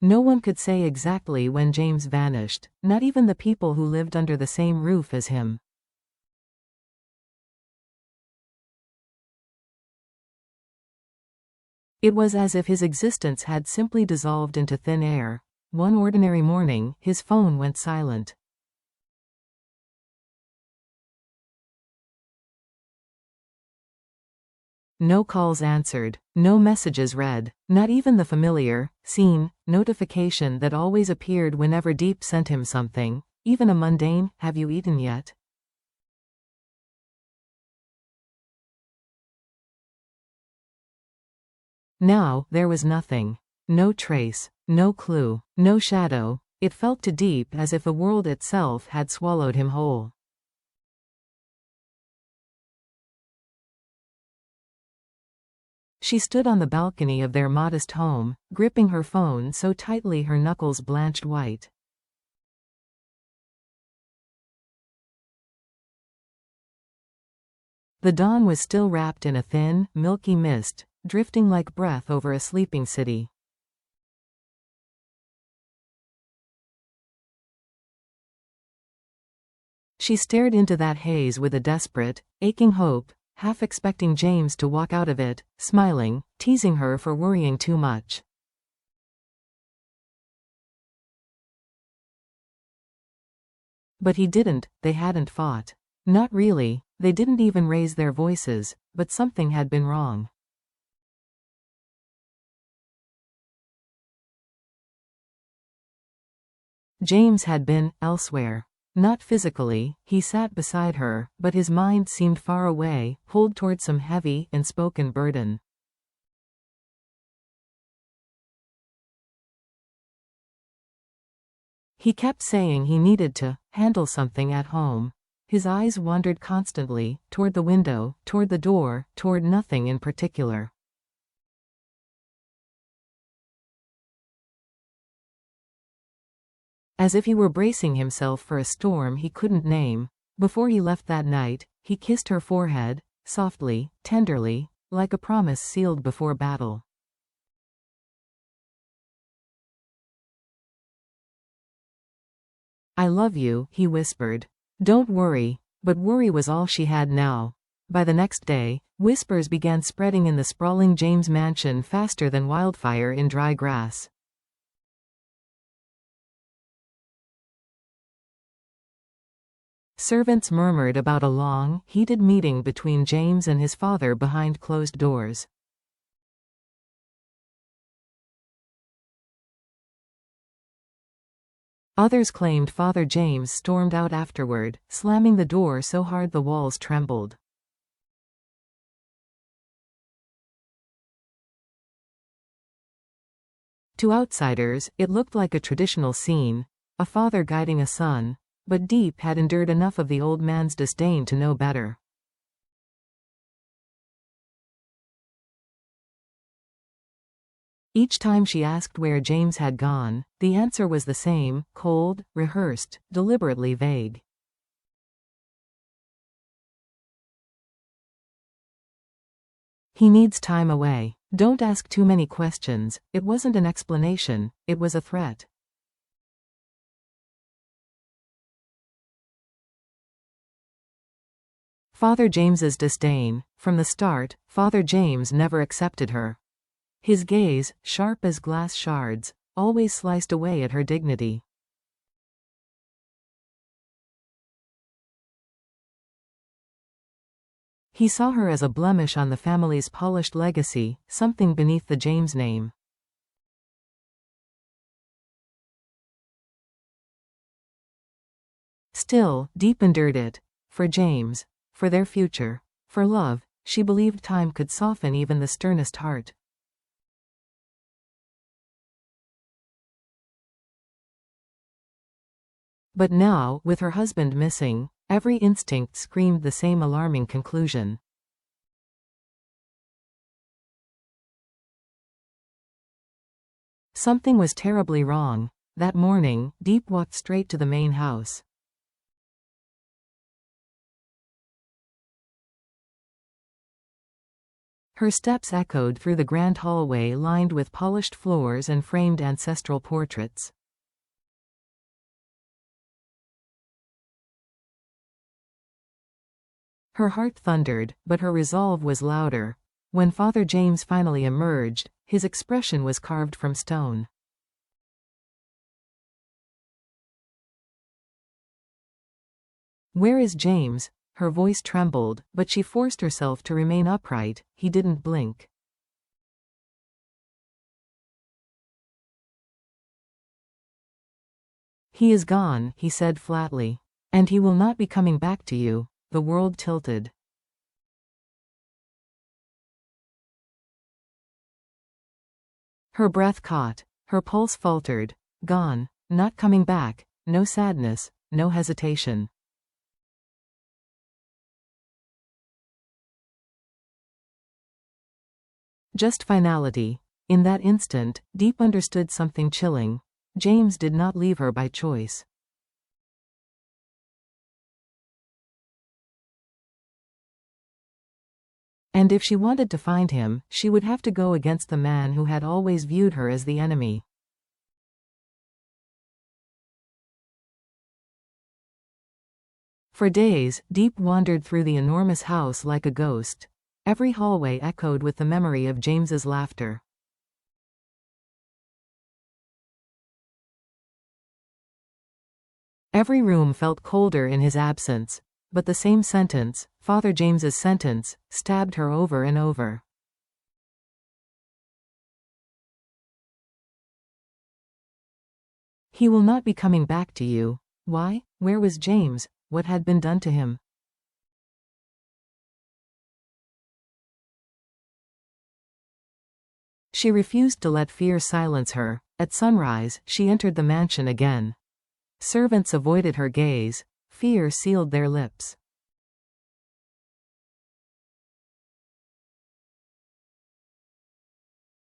No one could say exactly when James vanished, not even the people who lived under the same roof as him. It was as if his existence had simply dissolved into thin air. One ordinary morning, his phone went silent. No calls answered, no messages read, not even the familiar, seen, notification that always appeared whenever Diep sent him something, even a mundane, "Have you eaten yet?" Now, there was nothing. No trace, no clue, no shadow. It felt to Diep as if the world itself had swallowed him whole. She stood on the balcony of their modest home, gripping her phone so tightly her knuckles blanched white. The dawn was still wrapped in a thin, milky mist, drifting like breath over a sleeping city. She stared into that haze with a desperate, aching hope, half expecting James to walk out of it, smiling, teasing her for worrying too much. But he didn't. They hadn't fought. Not really, they didn't even raise their voices, but something had been wrong. James had been elsewhere. Not physically, he sat beside her, but his mind seemed far away, pulled toward some heavy, unspoken burden. He kept saying he needed to handle something at home. His eyes wandered constantly, toward the window, toward the door, toward nothing in particular. As if he were bracing himself for a storm he couldn't name. Before he left that night, he kissed her forehead, softly, tenderly, like a promise sealed before battle. "I love you," he whispered. "Don't worry." But worry was all she had now. By the next day, whispers began spreading in the sprawling James mansion faster than wildfire in dry grass. Servants murmured about a long, heated meeting between James and his father behind closed doors. Others claimed Father James stormed out afterward, slamming the door so hard the walls trembled. To outsiders, it looked like a traditional scene, a father guiding a son, but Diep had endured enough of the old man's disdain to know better. Each time she asked where James had gone, the answer was the same, cold, rehearsed, deliberately vague. "He needs time away. Don't ask too many questions." It wasn't an explanation, it was a threat. Father James's disdain. From the start, Father James never accepted her. His gaze, sharp as glass shards, always sliced away at her dignity. He saw her as a blemish on the family's polished legacy, something beneath the James name. Still, Diep endured it. For James. For their future. For love, she believed time could soften even the sternest heart. But now, with her husband missing, every instinct screamed the same alarming conclusion. Something was terribly wrong. That morning, Diep walked straight to the main house. Her steps echoed through the grand hallway lined with polished floors and framed ancestral portraits. Her heart thundered, but her resolve was louder. When Father James finally emerged, his expression was carved from stone. "Where is James?" Her voice trembled, but she forced herself to remain upright. He didn't blink. "He is gone," he said flatly. "And he will not be coming back to you." The world tilted. Her breath caught. Her pulse faltered. Gone. Not coming back. No sadness. No hesitation. Just finality. In that instant, Diep understood something chilling. James did not leave her by choice. And if she wanted to find him, she would have to go against the man who had always viewed her as the enemy. For days, Diep wandered through the enormous house like a ghost. Every hallway echoed with the memory of James's laughter. Every room felt colder in his absence, but the same sentence, Father James's sentence, stabbed her over and over. He will not be coming back to you. Why? Where was James? What had been done to him? She refused to let fear silence her. At sunrise, she entered the mansion again. Servants avoided her gaze. Fear sealed their lips.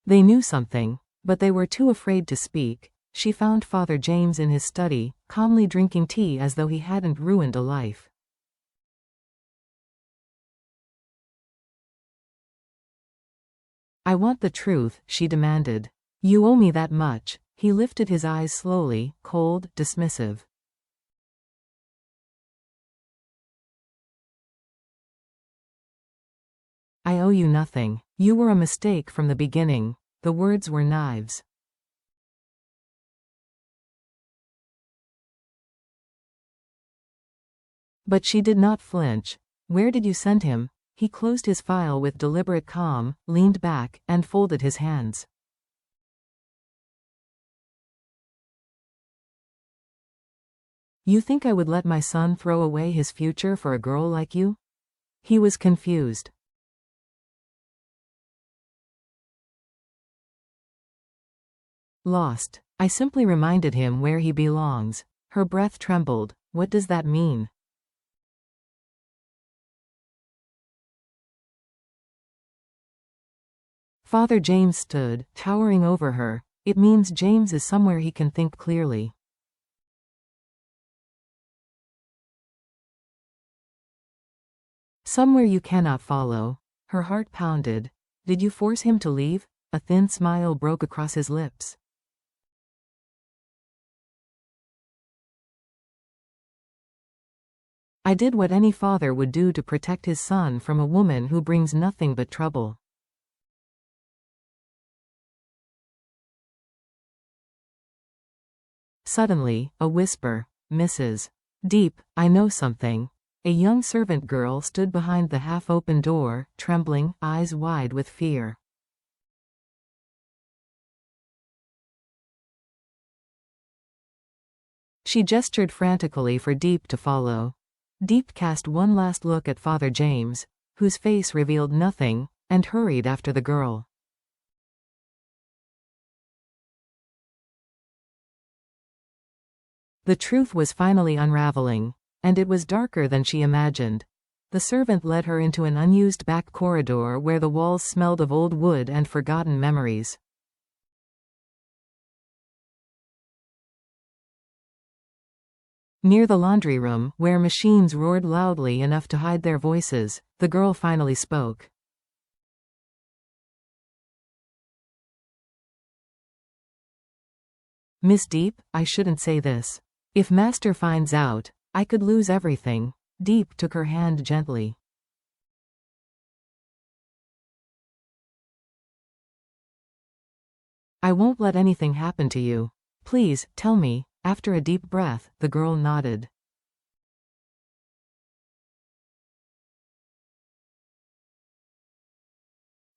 They knew something, but they were too afraid to speak. She found Father James in his study, calmly drinking tea as though he hadn't ruined a life. "I want the truth," she demanded. "You owe me that much." He lifted his eyes slowly, cold, dismissive. "I owe you nothing. You were a mistake from the beginning." The words were knives. But she did not flinch. "Where did you send him?" He closed his file with deliberate calm, leaned back, and folded his hands. "You think I would let my son throw away his future for a girl like you?" He was confused. Lost. "I simply reminded him where he belongs." Her breath trembled. "What does that mean?" Father James stood, towering over her. "It means James is somewhere he can think clearly. Somewhere you cannot follow." Her heart pounded. "Did you force him to leave?" A thin smile broke across his lips. "I did what any father would do to protect his son from a woman who brings nothing but trouble." Suddenly, a whisper. "Mrs. Diep, I know something." A young servant girl stood behind the half-open door, trembling, eyes wide with fear. She gestured frantically for Diep to follow. Diep cast one last look at Father James, whose face revealed nothing, and hurried after the girl. The truth was finally unraveling, and it was darker than she imagined. The servant led her into an unused back corridor where the walls smelled of old wood and forgotten memories. Near the laundry room, where machines roared loudly enough to hide their voices, the girl finally spoke. Miss Diep, I shouldn't say this. If Master finds out, I could lose everything. Diep took her hand gently. I won't let anything happen to you. Please, tell me. After a deep breath, the girl nodded.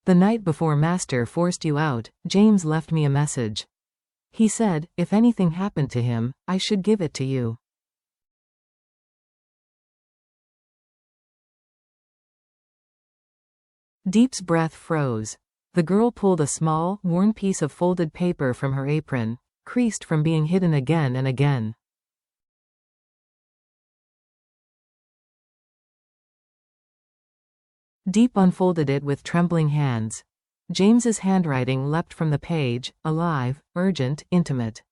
The night before Master forced you out, James left me a message. He said, if anything happened to him, I should give it to you. Diep's breath froze. The girl pulled a small, worn piece of folded paper from her apron, creased from being hidden again and again. Diep unfolded it with trembling hands. James's handwriting leapt from the page, alive, urgent, intimate.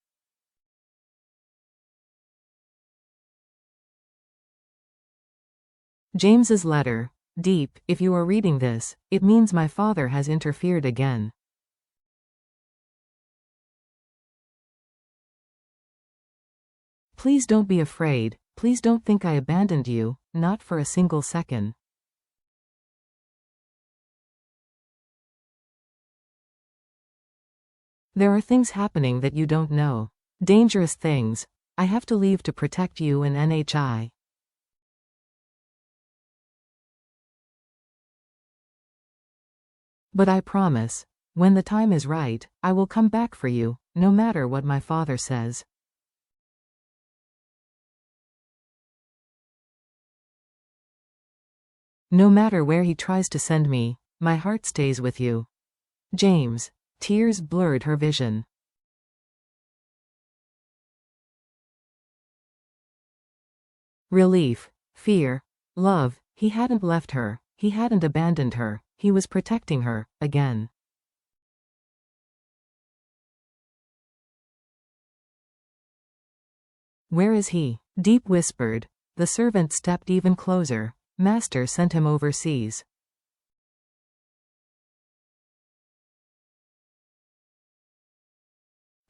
James's letter. Diep, if you are reading this, it means my father has interfered again. Please don't be afraid, please don't think I abandoned you, not for a single second. There are things happening that you don't know. Dangerous things. I have to leave to protect you and NHI. But I promise, when the time is right, I will come back for you, no matter what my father says. No matter where he tries to send me, my heart stays with you. James. Tears blurred her vision. Relief, fear, love. He hadn't left her, he hadn't abandoned her, he was protecting her, again. Where is he? Diep whispered. The servant stepped even closer. Master sent him overseas.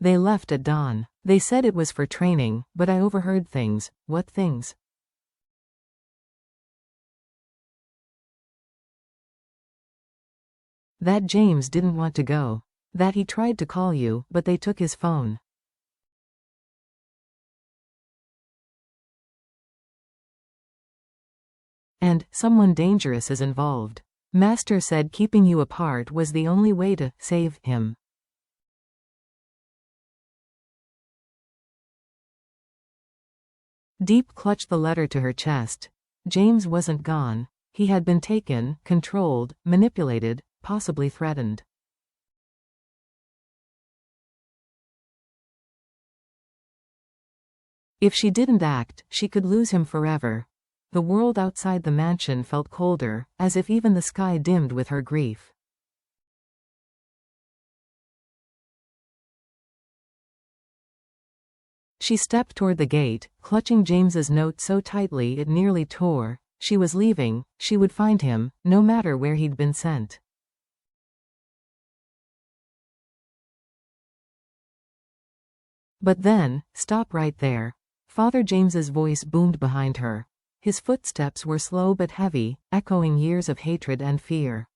They left at dawn. They said it was for training, but I overheard things. What things? That James didn't want to go. That he tried to call you, but they took his phone. And someone dangerous is involved. Master said keeping you apart was the only way to save him. Diep clutched the letter to her chest. James wasn't gone. He had been taken, controlled, manipulated, possibly threatened. If she didn't act, she could lose him forever. The world outside the mansion felt colder, as if even the sky dimmed with her grief. She stepped toward the gate, clutching James's note so tightly it nearly tore. She was leaving, she would find him, no matter where he'd been sent. But then, stop right there. Father James's voice boomed behind her. His footsteps were slow but heavy, echoing years of hatred and fear.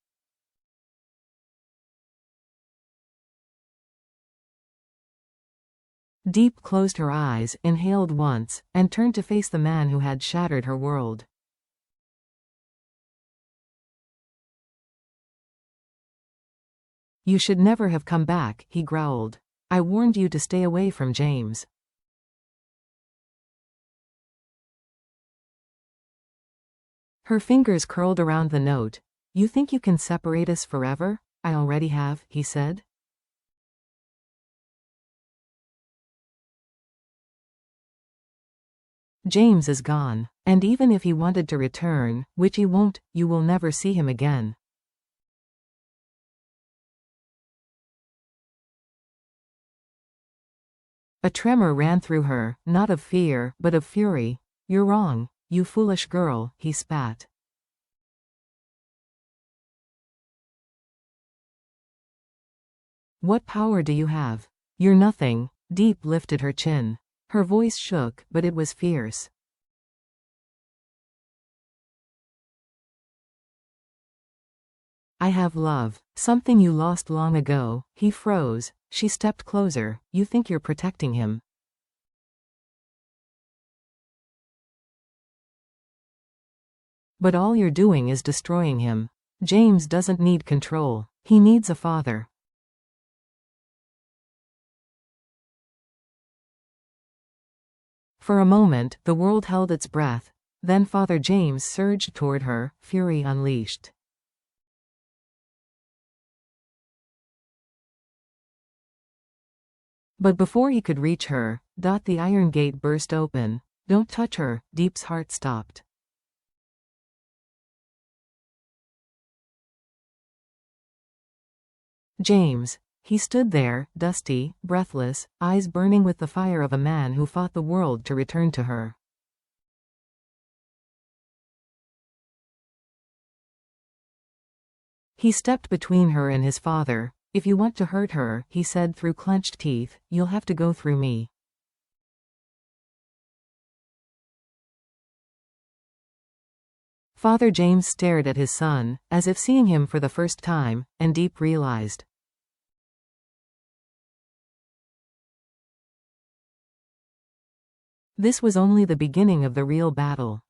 Diep closed her eyes, inhaled once, and turned to face the man who had shattered her world. You should never have come back, he growled. I warned you to stay away from James. Her fingers curled around the note. You think you can separate us forever? I already have, he said. James is gone. And even if he wanted to return, which he won't, you will never see him again. A tremor ran through her, not of fear, but of fury. You're wrong, you foolish girl, he spat. What power do you have? You're nothing. Diep lifted her chin. Her voice shook, but it was fierce. I have love. Something you lost long ago. He froze. She stepped closer. You think you're protecting him. But all you're doing is destroying him. James doesn't need control. He needs a father. For a moment, the world held its breath. Then Father James surged toward her, fury unleashed. But before he could reach her, the iron gate burst open. Don't touch her. Diep's heart stopped. James. He stood there, dusty, breathless, eyes burning with the fire of a man who fought the world to return to her. He stepped between her and his father. If you want to hurt her, he said through clenched teeth, you'll have to go through me. Father James stared at his son, as if seeing him for the first time, and Diep realized. This was only the beginning of the real battle.